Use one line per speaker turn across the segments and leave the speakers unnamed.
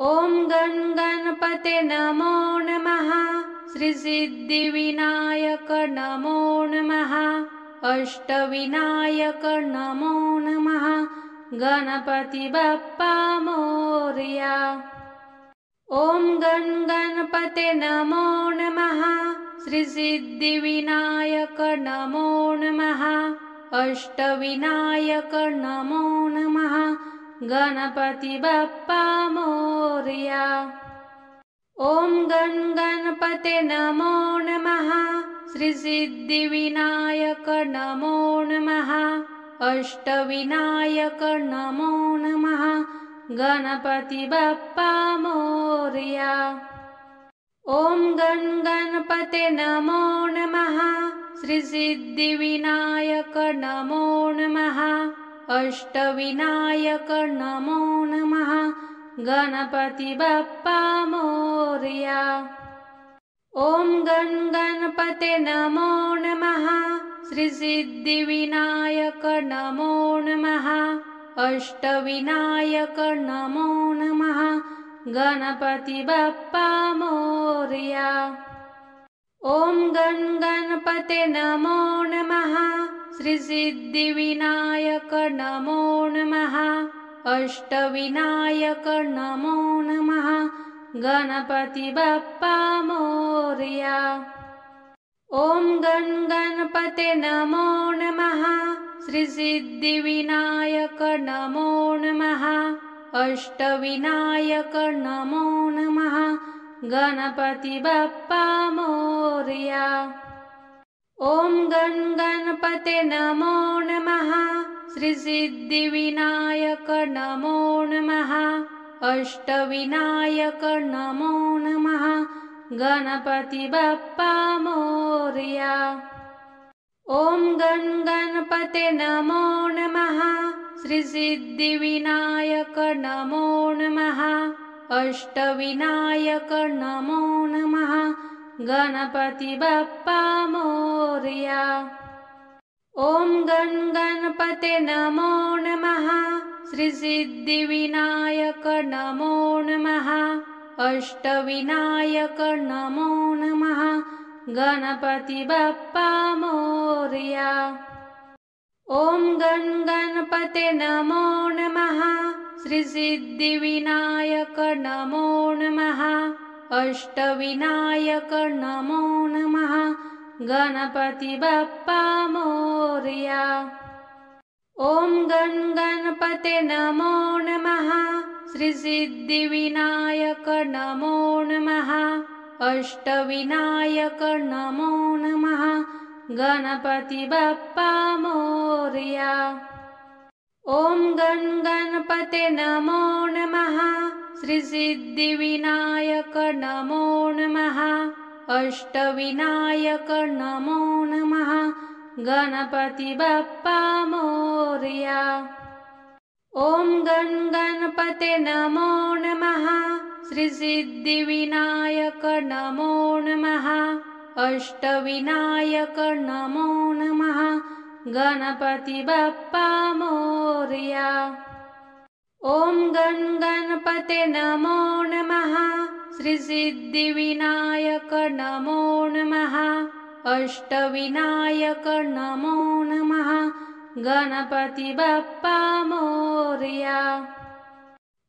ॐ गण गणपते नमो नमः। श्री सिद्धिविनायक नमो नमः। अष्टविनायक नमो नमः। गणपति बप्पा मोरया। ॐ गण गणपते नमो नमः। श्री सिद्धिविनायक नमो नमः। अष्टविनायक नमो नमः। गणपति बप्पा मोरया। ॐ गण गणपते नमो नमः। श्री सिद्धिविनायक नमो नमः। अष्टविनायक नमो नमः। गणपति बप्पा मोरया। ॐ गण गणपते नमो नमः। श्री सिद्धिविनायक नमो नमः। अष्टविनायक नमो नमः। गणपति बप्पा मोरया। ॐ गण गणपते नमो नमः। श्री सिद्धिविनायक नमो नमः। अष्टविनायक नमो नमः। गणपति बप्पा मोरया। ॐ गण गणपते नमो नमः। श्री सिद्धिविनायक नमो नमः। अष्टविनायक नमो नमः। गणपति बप्पा मोरया। ॐ गण गणपते नमो नमः। श्री सिद्धिविनायक नमो नमः। अष्टविनायक नमो नमः। गणपति बप्पा मोरया। ॐ गण गणपते नमो नमः। श्री सिद्धिविनायक नमो नमः। अष्टविनायक नमो नमः। गणपति बप्पा मोरया। ॐ गण गणपते नमो नमः। श्री सिद्धिविनायक नमो नमः। अष्टविनायक नमो नमः। गणपति बप्पा मोरया। ॐ गण गणपते नमो नमः। श्री सिद्धिविनायक नमो नमः। अष्टविनायक नमो नमः। गणपति बप्पा मोरया। ॐ गण गणपते नमो नमः। श्री सिद्धिविनायक नमो नमः। अष्टविनायक नमो नमः। गणपति बप्पा मोरया। ॐ गण गणपते नमो नमः। श्री सिद्धिविनायक नमो नमः। अष्टविनायक नमो नमः। गणपति बप्पा मोरया। ॐ गण गणपते नमो नमः। श्री सिद्धिविनायक नमो नमः। अष्टविनायक नमो नमः। गणपति बप्पा मोरया। ॐ गण गणपते नमो नमः। श्री सिद्धिविनायक नमो नमः। अष्टविनायक नमो नमः। गणपति बप्पा मोरया। ॐ गण गणपते नमो नमः। श्री सिद्धिविनायक नमो नमः। अष्टविनायक नमो नमः। गणपति बप्पा मोरया।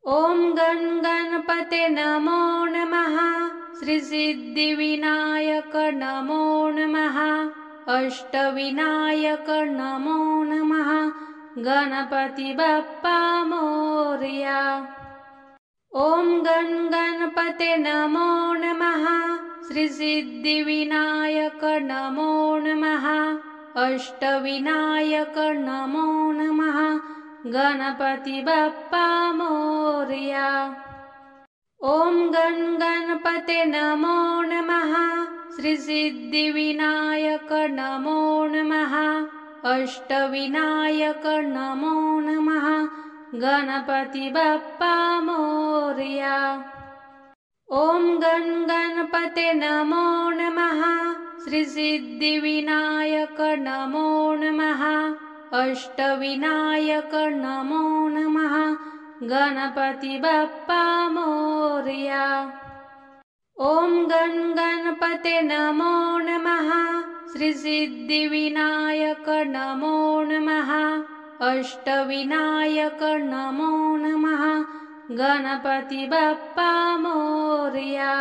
ॐ गण गणपते नमो नमः। श्री सिद्धिविनायक नमो नमः। अष्टविनायक नमो नमः। गणपति बप्पा मोरया। ॐ गण गणपते नमो नमः। श्री सिद्धिविनायक नमो नमः। अष्टविनायक नमो नमः। गणपति बप्पा मोरया। ॐ गण गणपते नमो नमः। श्री सिद्धिविनायक नमो नमः। अष्टविनायक नमो नमः। गणपति बप्पा मोरया। ॐ गण गणपते नमो नमः। श्री सिद्धिविनायक नमो नमः। अष्टविनायक नमो नमः। गणपती बाप्पा मोरया। ओम गण गणपते नमो नमः। श्री सिद्धिविनायक नमो नमः। अष्टविनायक नमो नमः। गणपती बाप्पा मोरया।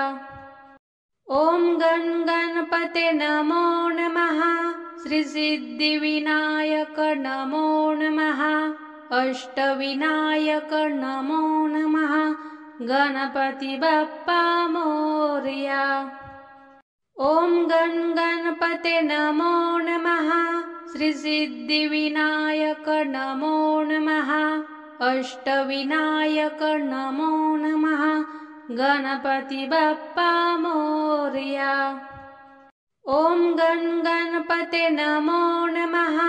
ओम गण गणपते नमो नमः। श्री सिद्धिविनायक नमो नमः। अष्टविनायक नमो नमः। गणपती बाप्पा मोरया। ओम गण गणपते नमो नमः। श्री सिद्धिविनायक नमो नमः। अष्टविनायक नमो नमः। गणपती बाप्पा मोरया। ओम गण गणपते नमो नमः।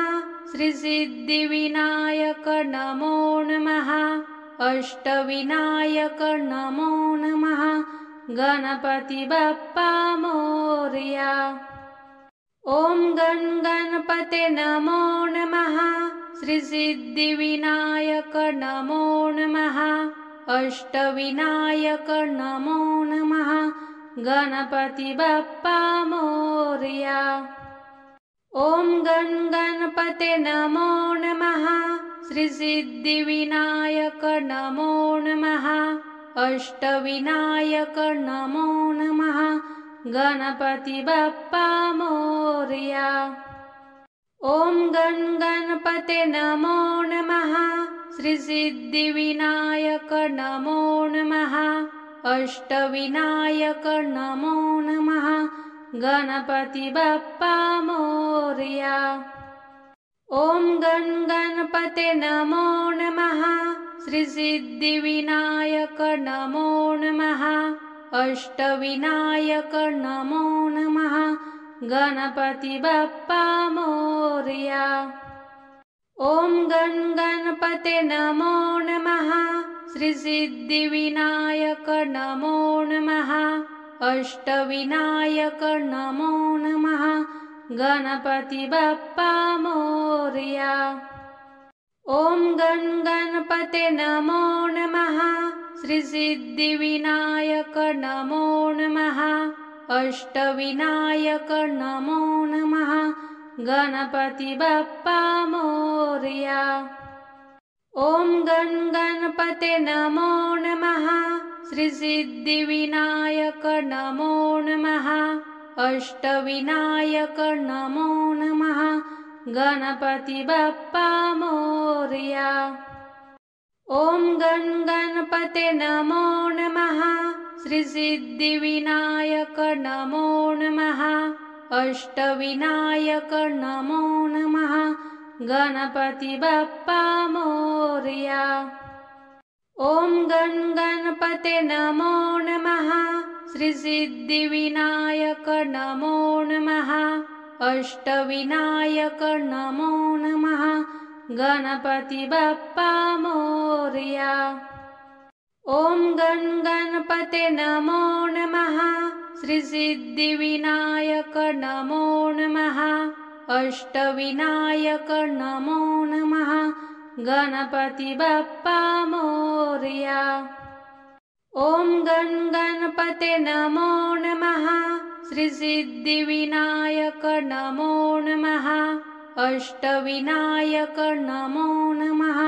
श्री सिद्धिविनायक नमो नमः। अष्टविनायक नमो नमः। गणपती बाप्पा मोरया। ओम गण गणपते नमो नमः। श्री सिद्धिविनायक नमो नमः। अष्टविनायक नमो नमः। गणपती बाप्पा मोरया। ओम गण गणपते नमो नमः। श्री सिद्धिविनायक नमो नमः। अष्टविनायक नमो नमः। गणपती बाप्पा मोरया। ओम गण गणपते नमो नमः। श्री सिद्धिविनायक नमो नमः। अष्टविनायक नमो नमः। गणपती बाप्पा मोरया। ओम गण गणपते नमो नमः। श्री सिद्धिविनायक नमो नमः। अष्टविनायक नमो नमः। गणपती बाप्पा मोरया। ओम गण गणपते नमो नमः। श्री सिद्धिविनायक नमो नमः। अष्टविनायक नमो नमः। गणपती बाप्पा मोरया। ओम गण गणपते नमो नमः। श्री सिद्धिविनायक नमो नमः। अष्टविनायक नमो नमः। गणपती बाप्पा मोरया। ओम गण गणपते नमो नमः। श्री सिद्धिविनायक नमो नमः। अष्टविनायक नमो नमः। गणपती बाप्पा मोरया। ओम गण गणपते नमो नमः। श्री सिद्धिविनायक नमो नमः। अष्टविनायक नमो नमः। गणपती बाप्पा मोरया। ओम गण गणपते नमो नमः। श्री सिद्धिविनायक नमो नमः। अष्टविनायक नमो नमः। गणपती बाप्पा मोरया। ओम गण गणपते नमो नमः। श्री सिद्धिविनायक नमो नमः। अष्टविनायक नमो नमः। गणपती बाप्पा मोरया। ओम गण गणपते नमो नमः। श्री सिद्धिविनायक नमो नमः। अष्टविनायक नमो नमः।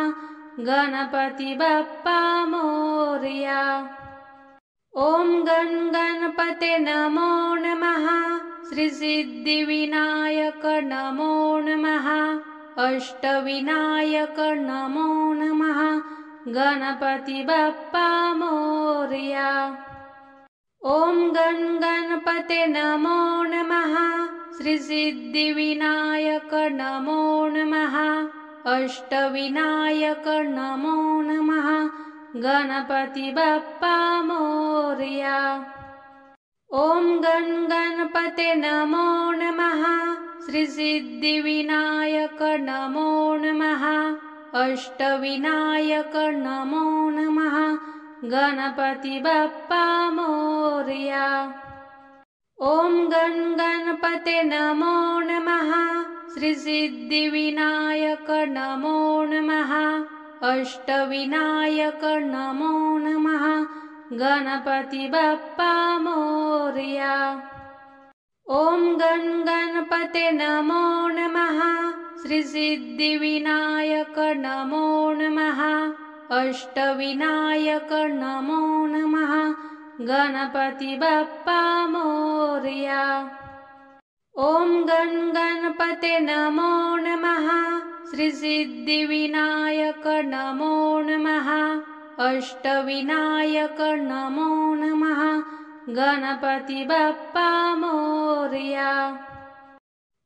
गणपती बाप्पा मोरया। ओम गण गणपते नमो नमः। श्री सिद्धिविनायक नमो नमः। अष्टविनायक नमो नमः। गणपती बाप्पा मोरया। ओम गण गणपते नमो नमः। श्री सिद्धिविनायक नमो नमः। अष्टविनायक नमो नमः। गणपती बाप्पा मोरया। ओम गण गणपते नमो नमः। श्री सिद्धिविनायक नमो नमः। अष्टविनायक नमो नमः। गणपती बाप्पा मोरया। ओम गण गणपते नमो नमः। श्री सिद्धिविनायक नमो नमः। अष्टविनायक नमो नमः गणपति बप्पा मोरया। ओम गण गणपते नमो नमः श्री सिद्धिविनायक नमो नमः अष्टविनायक नमो नमः गणपति बप्पा मोरया। ओम गण गणपते नमो नमः श्री सिद्धिविनायक नमो नमः अष्टविनायक नमो नमः गणपति बप्पा मोरया।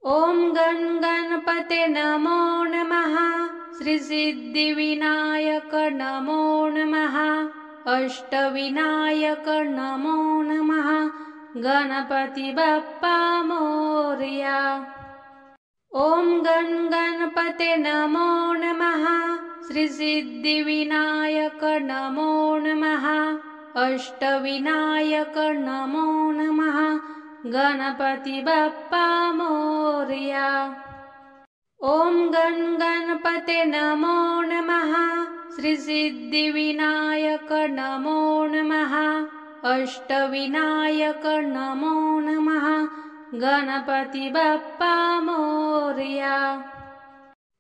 ओम गण गणपते नमो नमः श्री सिद्धिविनायक नमो नमः अष्टविनायक नमो नमः गणपति बप्पा मोरया। ओम गण गणपते नमो नमः श्री सिद्धिविनायक नमो नमः अष्टविनायक नमो नमः गणपति बप्पा मोरया। ओम गण गणपते नमो नमः श्री सिद्धिविनायक नमो नमः अष्टविनायक नमो नमः गणपति बप्पा मोरया।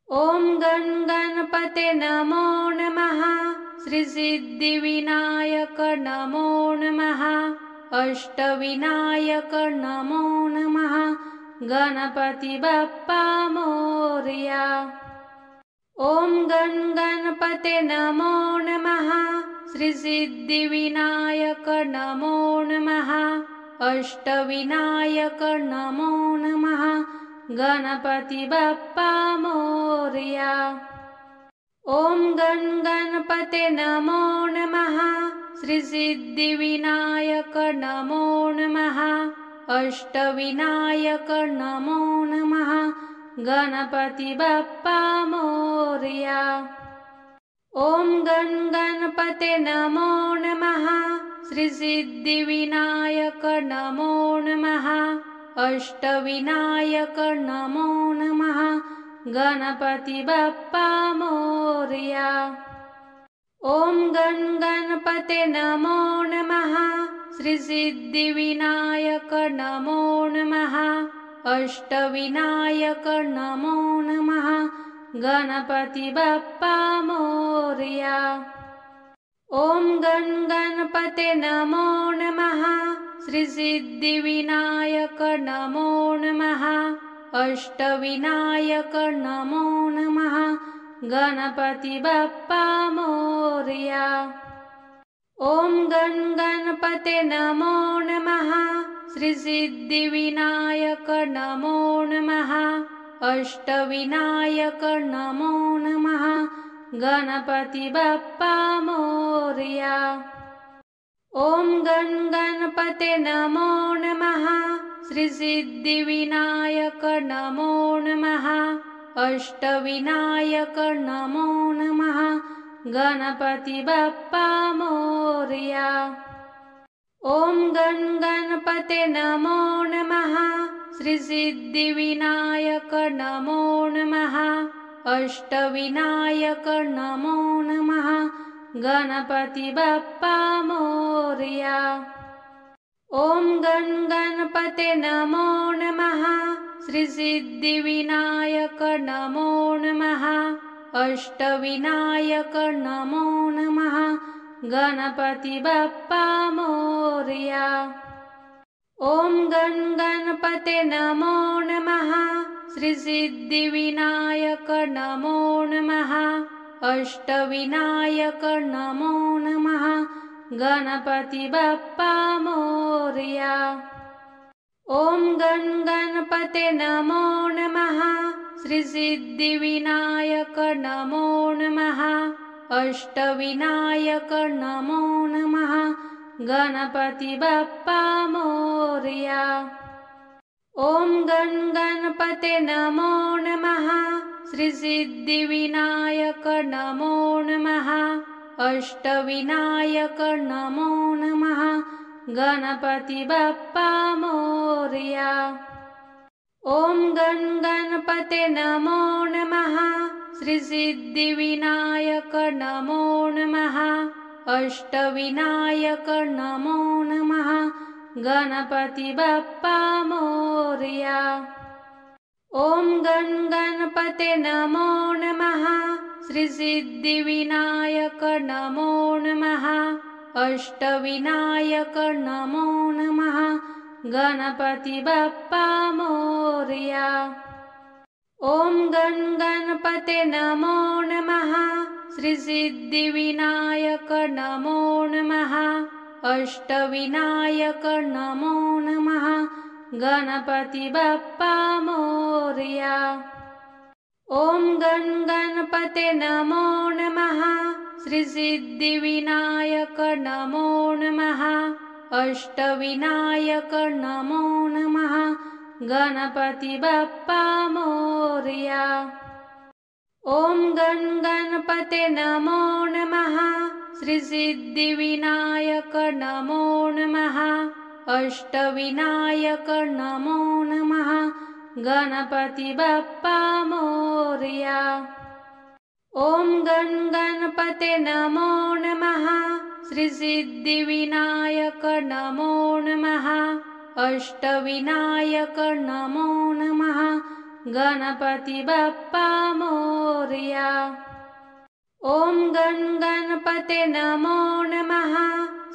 ओम गण गणपते नमो नमः श्री सिद्धिविनायक नमो नमः अष्टविनायक नमो नमः गणपति बप्पा मोरया। ओम गण गणपते नमो नमः श्री सिद्धिविनायक नमो नमः अष्टविनायक नमो नमः गणपति बप्पा मोरया। ओम गण गणपते नमो नमः श्री सिद्धिविनायक नमो नमः अष्टविनायक नमो नमः गणपति बप्पा मोरया। ओम गण गणपते नमो नमः श्री सिद्धिविनायक नमो नमः अष्टविनायक नमो नमः गणपति बप्पा मोरया। ओम गण गणपते नमो नमः श्री सिद्धिविनायक नमो नमः अष्टविनायक नमो नमः गणपति बप्पा मोरया। ओम गण गणपते नमो नमः श्री सिद्धिविनायक नमो नमः अष्टविनायक नमो नमः गणपति बप्पा मोरया। ओम गण गणपते नमो नमः श्री सिद्धिविनायक नमो नमः अष्टविनायक नमो नमः गणपति बप्पा मोरया। ओम गण गणपते नमो नमः श्री सिद्धिविनायक नमो नमः अष्टविनायक नमो नमः गणपति बप्पा मोरया। ओम गण गणपते नमो नमः श्री सिद्धिविनायक नमो नमः अष्टविनायक नमो नमः गणपति बप्पा मोरया। ओम गण गणपते नमो नमः श्री सिद्धिविनायक नमो नमः अष्टविनायक नमो नमः गणपति बप्पा मोरया। ओम गण गणपते नमो नमः श्री सिद्धिविनायक नमो नमः अष्टविनायक नमो नमः गणपति बप्पा मोरया। ओम गण गणपते नमो नमः श्री सिद्धिविनायक नमो नमः अष्टविनायक नमो नमः गणपति बप्पा मोरया। ओम गण गणपते नमो नमः श्री सिद्धिविनायक नमो नमः अष्टविनायक नमो नमः गणपति बप्पा मोरया। ओम गण गणपते नमो नमः श्रीसिद्धिविनायक नमो नमः अष्टविनायक नमो नमः गणपति बप्पा मोरया। ॐ गण गणपते नमो नमः श्रीसिद्धिविनायक नमो नमः अष्टविनायक नमो नमः गणपति बप्पा मोरया। ॐ गण गणपते नमो नमः श्रीसिद्धिविनायक नमो नमः अष्टविनायक नमो नमः गणपति बप्पा मोरया। ॐ गण गणपते नमो नमः श्रीसिद्धिविनायक नमो नमः अष्टविनायक नमो नमः गणपति बप्पा मोरया। ॐ गण गणपते नमो नमः श्रीसिद्धिविनायक नमो नमः अष्टविनायक नमो नमः गणपति बप्पा मोरया। ॐ गण गणपते नमो नमः श्रीसिद्धिविनायक नमो नमः अष्टविनायक नमो नमः गणपति बप्पा मोरया। ॐ गण गणपते नमो नमः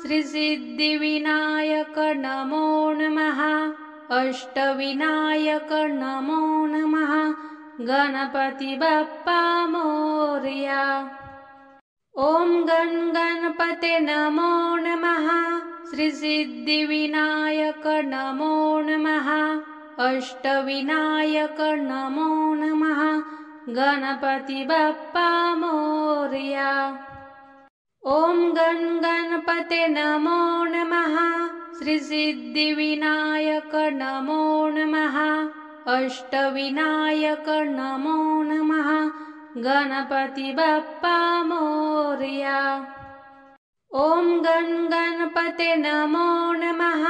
श्रीसिद्धिविनायक नमो नमः अष्टविनायक नमो नमः गणपति बप्पा मोरया। ॐ गण गणपते नमो नमः श्रीसिद्धिविनायक नमो नमः अष्टविनायक नमो नमः गणपति बप्पा मोरया। ॐ गण गणपते नमो नमः श्रीसिद्धिविनायक नमो नमः अष्टविनायक नमो नमः गणपति बप्पा मोरया। ॐ गण गणपते नमो नमः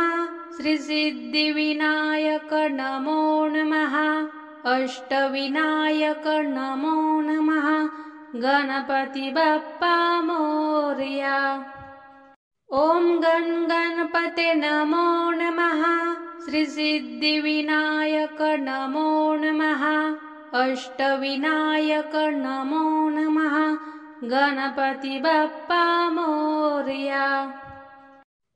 श्रीसिद्धिविनायक नमो नमः अष्टविनायक नमो नमः गणपति बप्पा मोरया। ॐ गण गणपते नमो नमः श्रीसिद्धिविनायक नमो नमः अष्टविनायक नमो नमः गणपति बप्पा मोरया।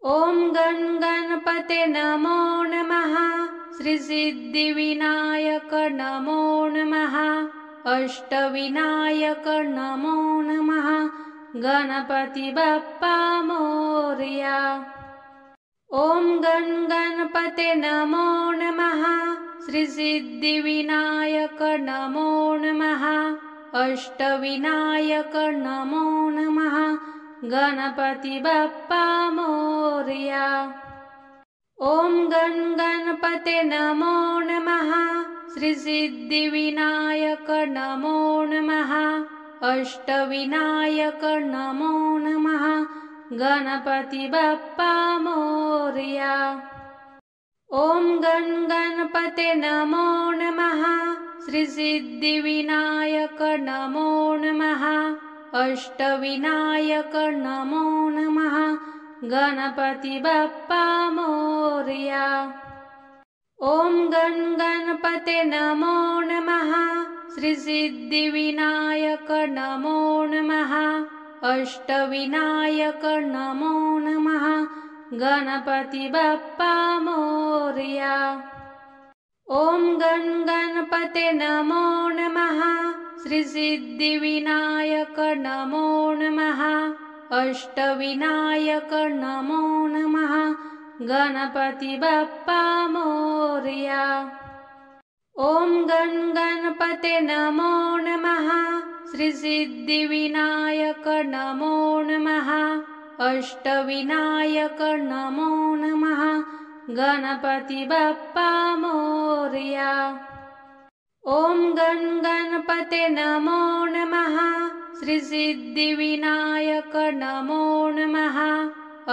ॐ गण गणपते नमो नमः श्रीसिद्धिविनायक नमो नमः अष्टविनायक नमो नमः गणपति बप्पा मोरया। ॐ गण गणपते नमो नमः श्रीसिद्धिविनायक नमो नमः अष्टविनायक नमो नमः गणपति बप्पा मोरया। ॐ गण गणपते नमो नमः श्रीसिद्धिविनायक नमो नमः अष्टविनायक नमो नमः गणपति बप्पा मोरया। ॐ गण गणपते नमो नमः श्रीसिद्धिविनायक नमो नमः अष्टविनायक नमो नमः गणपति बप्पा मोरया। ॐ गण गणपते नमो नमः श्रीसिद्धिविनायक नमो नमः अष्टविनायक नमो नमः गणपति बप्पा मोरया। ॐ गण गणपते नमो नमः श्रीसिद्धिविनायक नमो नमः अष्टविनायक नमो नमः गणपति बप्पा मोरया। ॐ गण गणपते नमो नमः श्रीसिद्धिविनायक नमो नमः अष्टविनायक नमो नमः गणपति बप्पा मोरया। ॐ गण गणपते नमो नमः श्रीसिद्धिविनायक नमो नमः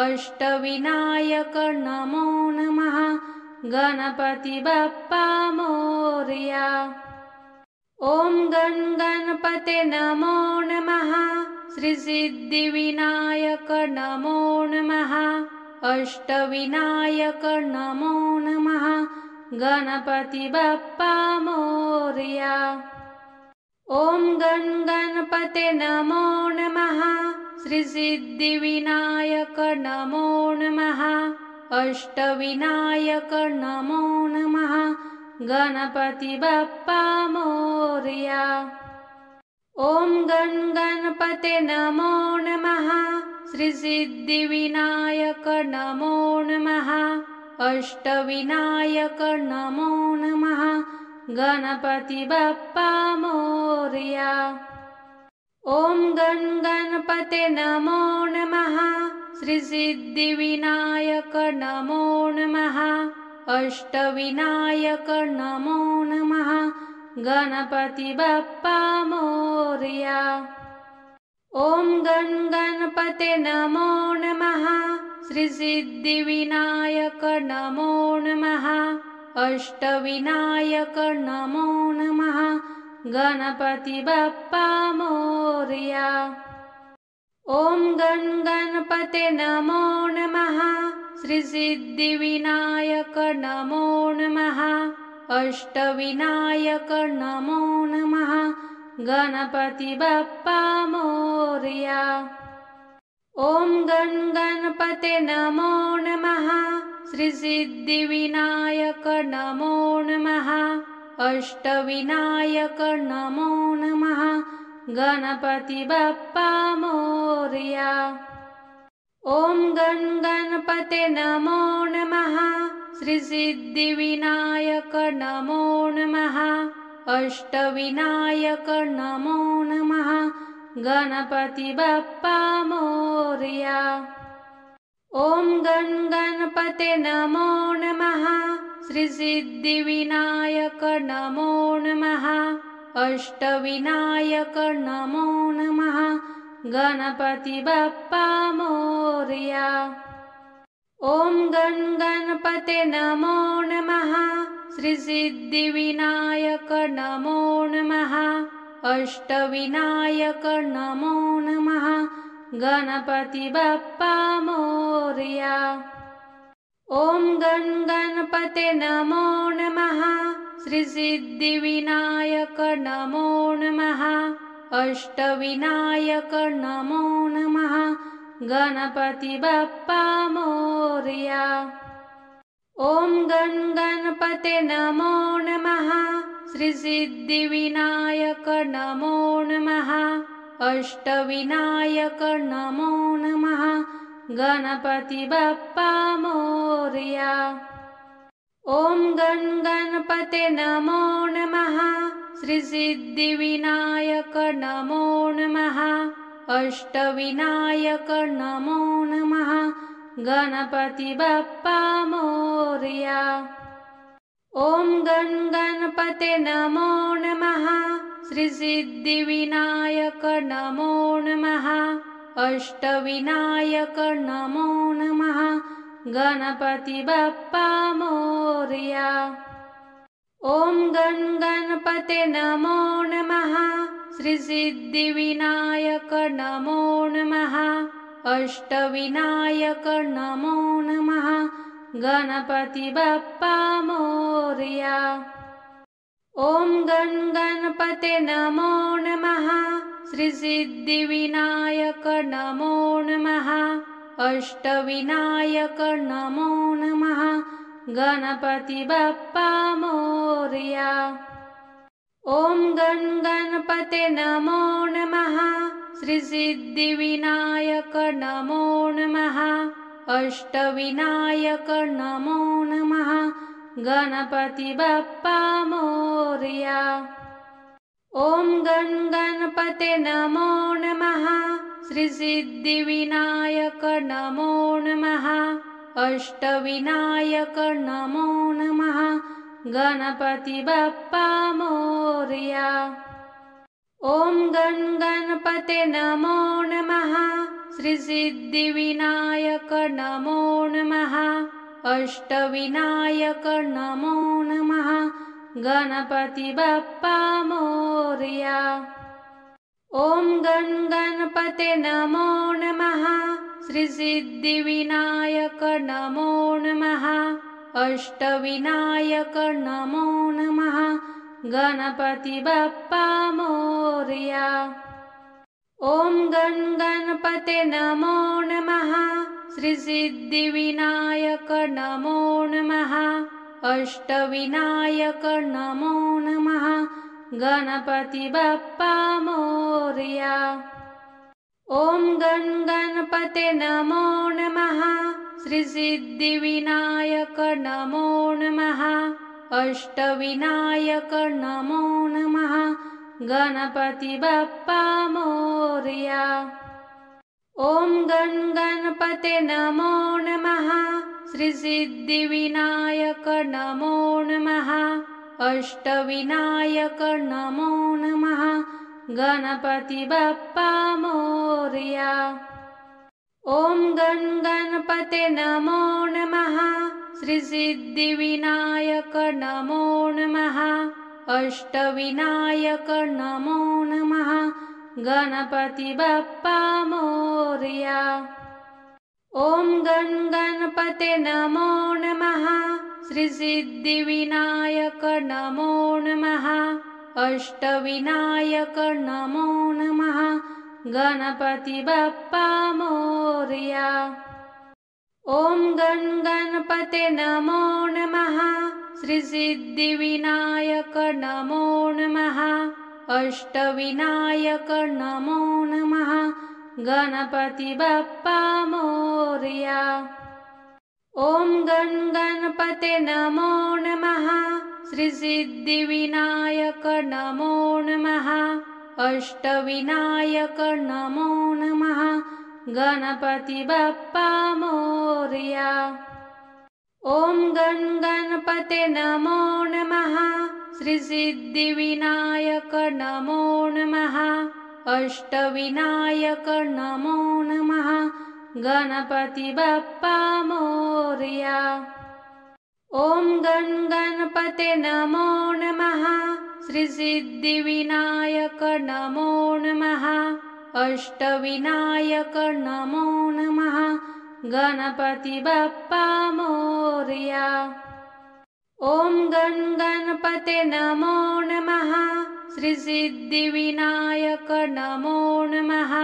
अष्टविनायक नमो नमः गणपति बप्पा मोरया। ॐ गण गणपते नमो नमः। श्री सिद्धिविनायक नमो नमः। अष्टविनायक नमो नमः। गणपति बप्पा मोरया। ॐ गण गणपते नमो नमः। श्री सिद्धिविनायक नमो नमः। अष्टविनायक नमो नमः। गणपति बप्पा मोरया। ॐ गण गणपते नमो नमः। श्री सिद्धिविनायक नमो नमः। अष्टविनायक नमो नमः। गणपति बप्पा मोरया। ॐ गण गणपते नमो नमः। श्री सिद्धिविनायक नमो नमः। अष्टविनायक नमो नमः। गणपति बप्पा मोरया। ॐ गण गणपते नमो नमः। श्री सिद्धिविनायक नमो नमः। अष्टविनायक नमो नमः। गणपति बप्पा मोरया। ॐ गण गणपते नमो नमः। श्री सिद्धिविनायक नमो नमः। अष्टविनायक नमो नमः। गणपति बप्पा मोरया। ॐ गण गणपते नमो नमः। श्री सिद्धिविनायक नमो नमः। अष्टविनायक नमो नमः। गणपति बप्पा मोरया। ॐ गण गणपते नमो नमः। श्री सिद्धिविनायक नमो नमः। अष्टविनायक नमो नमः। गणपति बप्पा मोरया। ॐ गण गणपते नमो नमः। श्री सिद्धिविनायक नमो नमः। अष्टविनायक नमो नमः। गणपति बप्पा मोरया। ॐ गण गणपते नमो नमः। श्री सिद्धिविनायक नमो नमः। अष्टविनायक नमो नमः। गणपति बप्पा मोरया। ॐ गण गणपते नमो नमः। श्री सिद्धिविनायक नमो नमः। अष्टविनायक नमो नमः। गणपति बप्पा मोरया। ॐ गण गणपते नमो नमः। श्री सिद्धिविनायक नमो नमः। अष्टविनायक नमो नमः। गणपति बप्पा मोरया। ॐ गण गणपते नमो नमः। श्री सिद्धिविनायक नमो नमः। अष्टविनायक नमो नमः। गणपति बप्पा मोरया। ॐ गण गणपते नमो नमः। श्री सिद्धिविनायक नमो नमः। अष्टविनायक नमो नमः। गणपति बप्पा मोरया। ॐ गण गणपते नमो नमः। श्री सिद्धिविनायक नमो नमः। अष्टविनायक नमो नमः। गणपति बप्पा मोरया। ॐ गण गणपते नमो नमः। श्री सिद्धिविनायक नमो नमः। अष्टविनायक नमो नमः। गणपति बप्पा मोरया। ॐ गण गणपते नमो नमः। श्री सिद्धिविनायक नमो नमः। अष्टविनायक नमो नमः। गणपति बप्पा मोरया। ॐ गण गणपते नमो नमः। श्री सिद्धिविनायक नमो नमः। अष्टविनायक नमो नमः। गणपति बप्पा मोरया। ॐ गण गणपते नमो नमः। श्री सिद्धिविनायक नमो नमः। अष्टविनायक नमो नमः। गणपती बाप्पा मोरया। ओम गण गणपते नमो नमः। श्री सिद्धिविनायक नमो नमः। अष्टविनायक नमो नमः। गणपती बाप्पा मोरया। ओम गण गणपते नमो नमः। श्री सिद्धिविनायक नमो नमः। अष्टविनायक नमो नमः। गणपती बाप्पा मोरया। ओम गण गणपते नमो नमः। श्री सिद्धिविनायक नमो नमः। अष्टविनायक नमो नमः। गणपती बाप्पा मोरया। ओम गण गणपते नमो नमः। श्री सिद्धिविनायक नमो नमः। अष्टविनायक नमो नमः। गणपती बाप्पा मोरया। ओम गण गणपते नमो नमः। श्री सिद्धिविनायक नमो नमः। अष्टविनायक नमो नमः। गणपती बाप्पा मोरया। ओम गण गणपते नमो नमः। श्री सिद्धिविनायक नमो नमः। अष्टविनायक नमो नमः। गणपती बाप्पा मोरया। ओम गण गणपते नमो नमः। श्री सिद्धिविनायक नमो नमः। अष्टविनायक नमो नमः। गणपती बाप्पा मोरया। ओम गण गणपते नमो नमः। श्री सिद्धिविनायक नमो नमः। अष्टविनायक नमो नमः। गणपती बाप्पा मोरया। ओम गण गणपते नमो नमः। श्री सिद्धिविनायक नमो नमः। अष्टविनायक नमो नमः। गणपती बाप्पा मोरया। ओम गण गणपते नमो नमः। श्री सिद्धिविनायक नमो नमः। अष्टविनायक नमो नमः। गणपती बाप्पा मोरया। ओम गण गणपते नमो नमः। श्री सिद्धिविनायक नमो नमः।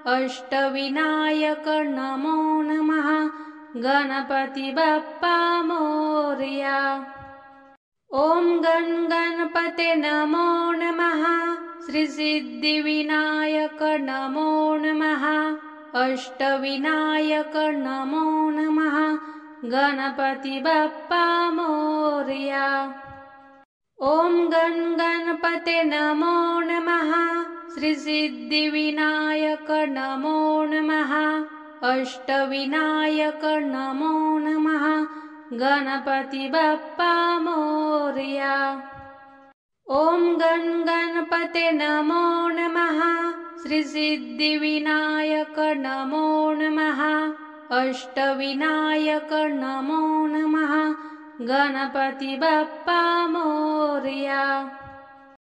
अष्टविनायक नमो नमः। गणपती बाप्पा मोरया। ओम गण गणपते नमो नमः। श्री सिद्धिविनायक नमो नमः। अष्टविनायक नमो नमः। गणपती बाप्पा मोरया। ओम गण गणपते नमो नमः। श्री सिद्धिविनायक नमो नमः। अष्टविनायक नमो नमः। गणपती बाप्पा मोरया। ओम गण गणपते नमो नमः। श्री सिद्धिविनायक नमो नमः। अष्टविनायक नमो नमः। गणपती बाप्पा मोरया।